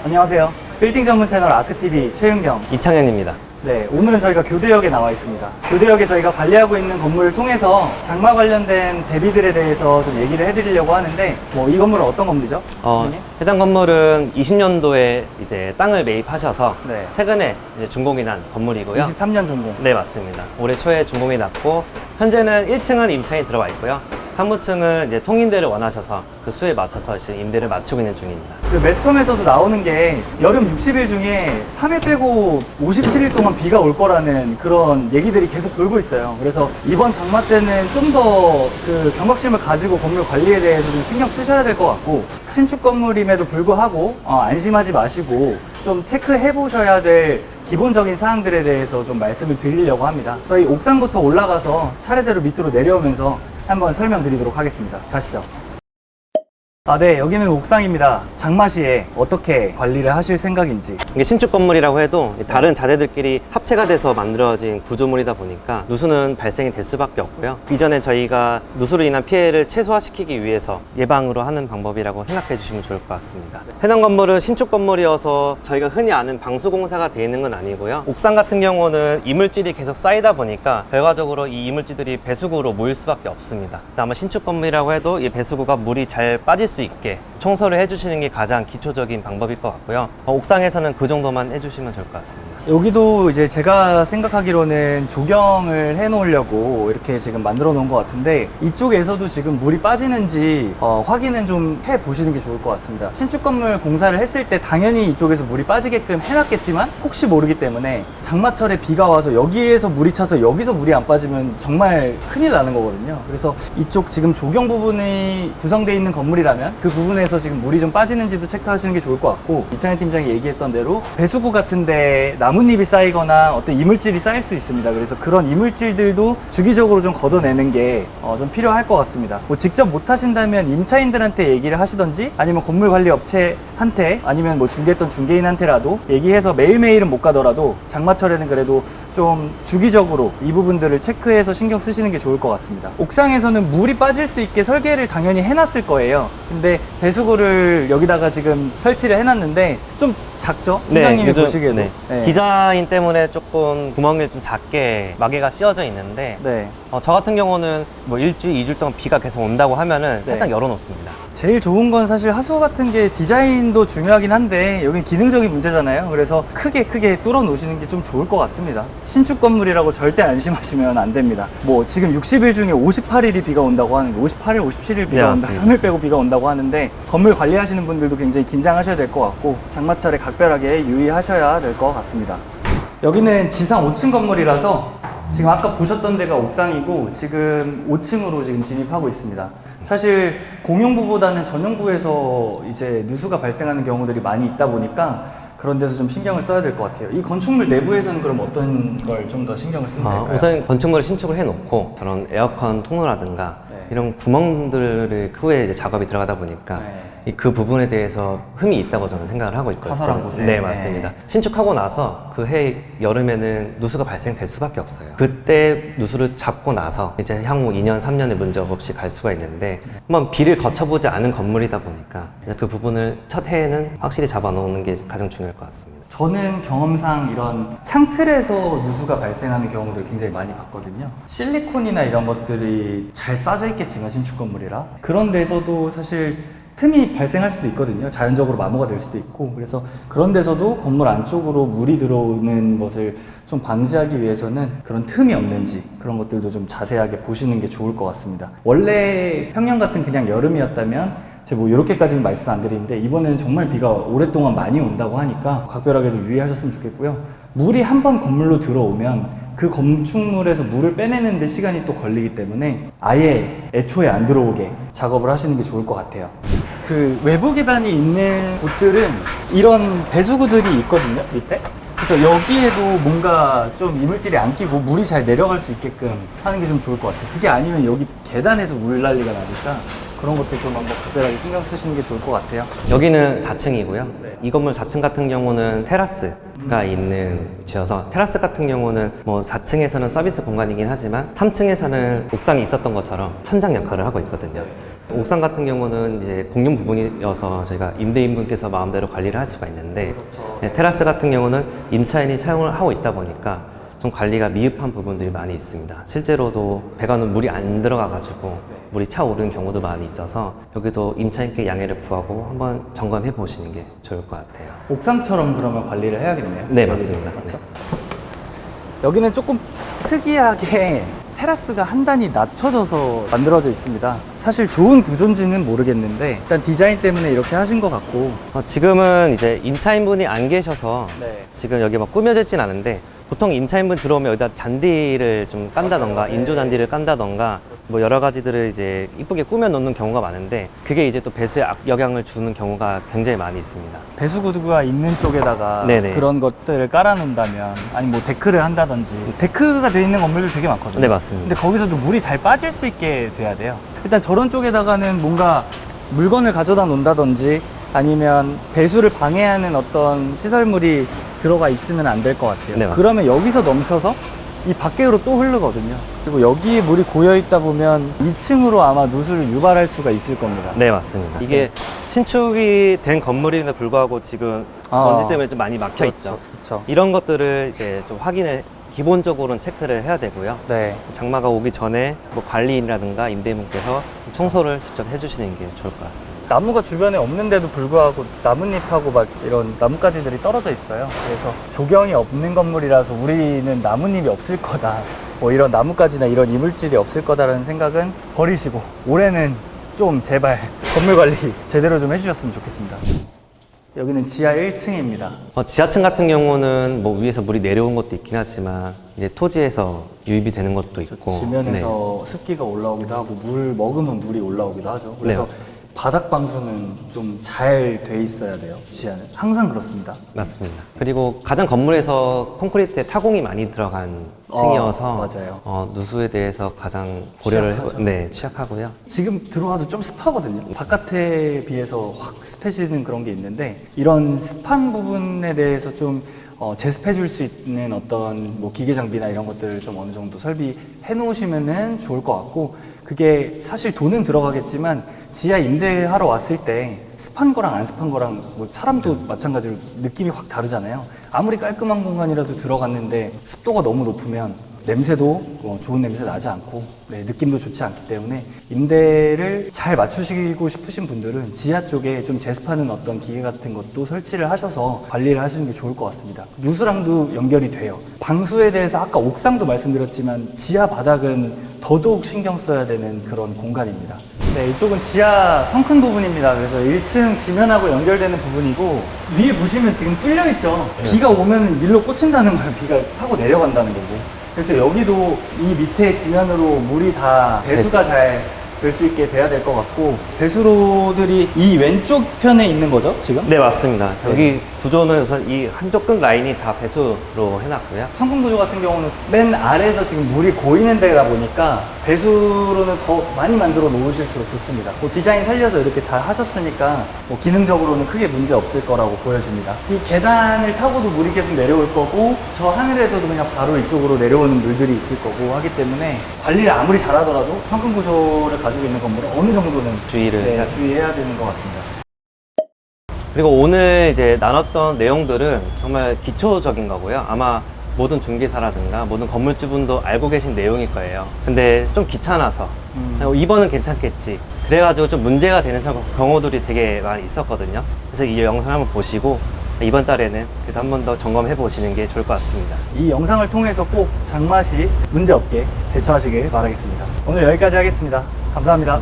안녕하세요. 빌딩 전문 채널 아크TV 최윤경. 이창현입니다. 네, 오늘은 저희가 교대역에 나와 있습니다. 교대역에 저희가 관리하고 있는 건물을 통해서 장마 관련된 대비들에 대해서 좀 얘기를 해드리려고 하는데, 이 건물은 어떤 건물이죠? 해당 건물은 20년도에 이제 땅을 매입하셔서 네. 최근에 이제 준공이 난 건물이고요. 23년 준공. 네, 맞습니다. 올해 초에 준공이 났고, 현재는 1층은 임차인이 들어와 있고요. 상무층은 이제 통임대를 원하셔서 그 수에 맞춰서 지금 임대를 맞추고 있는 중입니다. 그 매스컴에서도 나오는 게 여름 60일 중에 3일 빼고 57일 동안 비가 올 거라는 그런 얘기들이 계속 돌고 있어요. 그래서 이번 장마 때는 좀 더 그 경각심을 가지고 건물 관리에 대해서 좀 신경 쓰셔야 될 것 같고, 신축 건물임에도 불구하고 안심하지 마시고 좀 체크해 보셔야 될 기본적인 사항들에 대해서 좀 말씀을 드리려고 합니다. 저희 옥상부터 올라가서 차례대로 밑으로 내려오면서 한번 설명드리도록 하겠습니다. 가시죠. 네, 여기는 옥상입니다. 장마 시에 어떻게 관리를 하실 생각인지. 이게 신축 건물이라고 해도 다른 자재들끼리 합체가 돼서 만들어진 구조물이다 보니까 누수는 발생이 될 수밖에 없고요. 이전에 저희가 누수로 인한 피해를 최소화시키기 위해서 예방으로 하는 방법이라고 생각해 주시면 좋을 것 같습니다. 해당 건물은 신축 건물이어서 저희가 흔히 아는 방수공사가 되어 있는 건 아니고요. 옥상 같은 경우는 이물질이 계속 쌓이다 보니까 결과적으로 이 이물질들이 배수구로 모일 수밖에 없습니다. 아마 신축 건물이라고 해도 이 배수구가 물이 잘 빠질 수 있게 청소를 해주시는 게 가장 기초적인 방법일 것 같고요. 옥상에서는 그 정도만 해주시면 좋을 것 같습니다. 여기도 이제 제가 생각하기로는 조경을 해 놓으려고 이렇게 지금 만들어 놓은 것 같은데, 이쪽에서도 지금 물이 빠지는지 확인은 좀 해 보시는 게 좋을 것 같습니다. 신축 건물 공사를 했을 때 당연히 이쪽에서 물이 빠지게끔 해놨겠지만, 혹시 모르기 때문에 장마철에 비가 와서 여기에서 물이 차서 여기서 물이 안 빠지면 정말 큰일 나는 거거든요. 그래서 이쪽 지금 조경 부분이 구성되어 있는 건물이라면 그 부분에서 지금 물이 좀 빠지는지도 체크하시는 게 좋을 것 같고, 이창현 팀장이 얘기했던 대로 배수구 같은데 나뭇잎이 쌓이거나 어떤 이물질이 쌓일 수 있습니다. 그래서 그런 이물질들도 주기적으로 좀 걷어내는 게 좀 필요할 것 같습니다. 직접 못 하신다면 임차인들한테 얘기를 하시던지, 아니면 건물관리업체한테, 아니면 중개했던 중개인한테라도 얘기해서 매일매일은 못 가더라도 장마철에는 그래도 좀 주기적으로 이 부분들을 체크해서 신경 쓰시는 게 좋을 것 같습니다. 옥상에서는 물이 빠질 수 있게 설계를 당연히 해놨을 거예요. 근데 배수구를 여기다가 지금 설치를 해놨는데 좀 작죠? 팀장님이 보시기에도. 네. 디자인 때문에 조금 구멍이 좀 작게 마개가 씌워져 있는데, 네. 저 같은 경우는 일주일, 2주일 동안 비가 계속 온다고 하면은 살짝 네. 열어놓습니다. 제일 좋은 건 사실 하수 같은 게 디자인도 중요하긴 한데, 여기 기능적인 문제잖아요. 그래서 크게 뚫어 놓으시는 게 좀 좋을 것 같습니다. 신축 건물이라고 절대 안심하시면 안 됩니다. 지금 60일 중에 58일이 비가 온다고 하는데, 58일, 57일 비가 온다, 3일 빼고 비가 온다고 하는데, 건물 관리하시는 분들도 굉장히 긴장하셔야 될 것 같고, 장마철에 각별하게 유의하셔야 될 것 같습니다. 여기는 지상 5층 건물이라서 지금 아까 보셨던 데가 옥상이고, 지금 5층으로 지금 진입하고 있습니다. 사실 공용부보다는 전용부에서 이제 누수가 발생하는 경우들이 많이 있다 보니까 그런 데서 좀 신경을 써야 될 것 같아요. 이 건축물 내부에서는 그럼 어떤 걸 좀 더 신경을 쓰면 될까요? 우선 건축물을 신축을 해놓고 그런 에어컨 통로라든가 네. 이런 구멍들을 후에 이제 작업이 들어가다 보니까 그 부분에 대해서 흠이 있다고 저는 생각을 하고 있거든요. 파설한 곳에. 네, 맞습니다. 신축하고 나서 그 해 여름에는 누수가 발생될 수밖에 없어요. 그때 누수를 잡고 나서 이제 향후 2년, 3년의 문제가 없이 갈 수가 있는데, 한번 비를 거쳐보지 않은 건물이다 보니까 그 부분을 첫 해에는 확실히 잡아놓는 게 가장 중요할 것 같습니다. 저는 경험상 이런 창틀에서 누수가 발생하는 경우들을 굉장히 많이 봤거든요. 실리콘이나 이런 것들이 잘 싸져 있겠지만, 신축 건물이라 그런 데서도 사실 틈이 발생할 수도 있거든요. 자연적으로 마모가 될 수도 있고. 그래서 그런 데서도 건물 안쪽으로 물이 들어오는 것을 좀 방지하기 위해서는 그런 틈이 없는지, 그런 것들도 좀 자세하게 보시는 게 좋을 것 같습니다. 원래 평년 같은 그냥 여름이었다면 제가 이렇게까지는 말씀 안 드리는데, 이번에는 정말 비가 오랫동안 많이 온다고 하니까 각별하게 좀 유의하셨으면 좋겠고요. 물이 한 번 건물로 들어오면 그 건축물에서 물을 빼내는 데 시간이 또 걸리기 때문에 아예 애초에 안 들어오게 작업을 하시는 게 좋을 것 같아요. 그 외부 계단이 있는 곳들은 이런 배수구들이 있거든요, 밑에. 그래서 여기에도 뭔가 좀 이물질이 안 끼고 물이 잘 내려갈 수 있게끔 하는 게 좀 좋을 것 같아요. 그게 아니면 여기 계단에서 물 난리가 나니까 그런 것도 좀 한번 각별하게 신경 쓰시는 게 좋을 것 같아요. 여기는 4층이고요. 네. 이 건물 4층 같은 경우는 테라스가 있는 위치여서 테라스 같은 경우는 뭐 4층에서는 서비스 공간이긴 하지만 3층에서는 옥상이 있었던 것처럼 천장 역할을 하고 있거든요. 옥상 같은 경우는 이제 공용 부분이어서 저희가 임대인분께서 마음대로 관리를 할 수가 있는데 네, 테라스 같은 경우는 임차인이 사용을 하고 있다 보니까 좀 관리가 미흡한 부분들이 많이 있습니다. 실제로도 배관은 물이 안 들어가가지고 물이 차오르는 경우도 많이 있어서 여기도 임차인께 양해를 구하고 한번 점검해 보시는 게 좋을 것 같아요. 옥상처럼 그러면 관리를 해야겠네요. 네, 맞습니다. 맞죠? 여기는 조금 특이하게 테라스가 한 단이 낮춰져서 만들어져 있습니다. 사실 좋은 구조인지는 모르겠는데 일단 디자인 때문에 이렇게 하신 것 같고 지금은 이제 임차인분이 안 계셔서 네. 지금 여기 막 꾸며지진 않은데 보통 임차인분 들어오면 여기다 잔디를 좀 깐다던가 맞아요. 인조 잔디를 깐다던가 뭐 여러 가지들을 이제 이쁘게 꾸며 놓는 경우가 많은데 그게 이제 또 배수에 악영향을 주는 경우가 굉장히 많이 있습니다. 배수구가 있는 쪽에다가 네네. 그런 것들을 깔아놓는다면 아니 뭐 데크를 한다든지 데크가 돼 있는 건물들 되게 많거든요. 네, 맞습니다. 근데 거기서도 물이 잘 빠질 수 있게 돼야 돼요. 일단 저런 쪽에다가는 뭔가 물건을 가져다 놓는다든지 아니면 배수를 방해하는 어떤 시설물이 들어가 있으면 안 될 것 같아요. 네, 맞습니다. 그러면 여기서 넘쳐서 이 밖으로 또 흐르거든요. 그리고 여기에 물이 고여 있다 보면 2층으로 아마 누수를 유발할 수가 있을 겁니다. 네, 맞습니다. 이게 신축이 된 건물임에도 불구하고 지금 먼지 때문에 좀 많이 막혀 있죠. 그렇죠. 이런 것들을 이제 좀 확인을 기본적으로는 체크를 해야 되고요. 네. 장마가 오기 전에 뭐 관리인이라든가 임대인분께서 청소를 직접 해주시는 게 좋을 것 같습니다. 나무가 주변에 없는데도 불구하고 나뭇잎하고 막 이런 나뭇가지들이 떨어져 있어요. 그래서 조경이 없는 건물이라서 우리는 나뭇잎이 없을 거다. 뭐 이런 나뭇가지나 이런 이물질이 없을 거다라는 생각은 버리시고 올해는 좀 제발 건물 관리 제대로 좀 해주셨으면 좋겠습니다. 여기는 지하 1층입니다. 지하층 같은 경우는 뭐 위에서 물이 내려온 것도 있긴 하지만 이제 토지에서 유입이 되는 것도 있고 지면에서 습기가 올라오기도 하고 물 먹으면 물이 올라오기도 하죠. 그래서 네. 바닥 방수는 좀 잘 돼 있어야 돼요. 지하는 항상 그렇습니다. 맞습니다. 그리고 가장 건물에서 콘크리트에 타공이 많이 들어간 층이어서 맞아요. 누수에 대해서 가장 고려를 취약하죠. 취약하고요. 지금 들어와도 좀 습하거든요. 바깥에 비해서 확 습해지는 그런 게 있는데 이런 습한 부분에 대해서 좀 제습해 줄 수 있는 어떤 뭐 기계 장비나 이런 것들을 좀 어느 정도 설비해 놓으시면은 좋을 것 같고 그게 사실 돈은 들어가겠지만 지하 임대하러 왔을 때 습한 거랑 안 습한 거랑 뭐 사람도 마찬가지로 느낌이 확 다르잖아요. 아무리 깔끔한 공간이라도 들어갔는데 습도가 너무 높으면 냄새도 좋은 냄새 나지 않고 느낌도 좋지 않기 때문에 임대를 잘 맞추시고 싶으신 분들은 지하 쪽에 좀 제습하는 어떤 기계 같은 것도 설치를 하셔서 관리를 하시는 게 좋을 것 같습니다. 누수랑도 연결이 돼요. 방수에 대해서 아까 옥상도 말씀드렸지만 지하 바닥은 더더욱 신경 써야 되는 그런 공간입니다. 네, 이쪽은 지하 성큰 부분입니다. 그래서 1층 지면하고 연결되는 부분이고 위에 보시면 지금 뚫려 있죠. 비가 오면 일로 꽂힌다는 거예요. 비가 타고 내려간다는 거고. 그래서 여기도 이 밑에 지면으로 물이 다 배수가 잘 될 수 있게 돼야 될 것 같고 배수로들이 이 왼쪽 편에 있는 거죠 지금? 네, 맞습니다. 여기 구조는 우선 이 한쪽 끝 라인이 다 배수로 해놨고요. 성분 구조 같은 경우는 맨 아래에서 지금 물이 고이는 데다 보니까 배수로는 더 많이 만들어 놓으실수록 좋습니다. 뭐 디자인 살려서 이렇게 잘 하셨으니까 뭐 기능적으로는 크게 문제 없을 거라고 보여집니다. 이 계단을 타고도 물이 계속 내려올 거고 저 하늘에서도 그냥 바로 이쪽으로 내려오는 물들이 있을 거고 하기 때문에 관리를 아무리 잘하더라도 성분 구조를 가지고 있는 건물은 어느 정도는 주의를 주의해야 되는 것 같습니다. 그리고 오늘 이제 나눴던 내용들은 정말 기초적인 거고요. 아마 모든 중개사라든가 모든 건물주분도 알고 계신 내용일 거예요. 근데 좀 귀찮아서 이번은 괜찮겠지. 그래가지고 좀 문제가 되는 경우들이 되게 많이 있었거든요. 그래서 이 영상을 한번 보시고 이번 달에는 그래도 한 번 더 점검해 보시는 게 좋을 것 같습니다. 이 영상을 통해서 꼭 장맛이 문제 없게 대처하시길 바라겠습니다. 오늘 여기까지 하겠습니다. 감사합니다.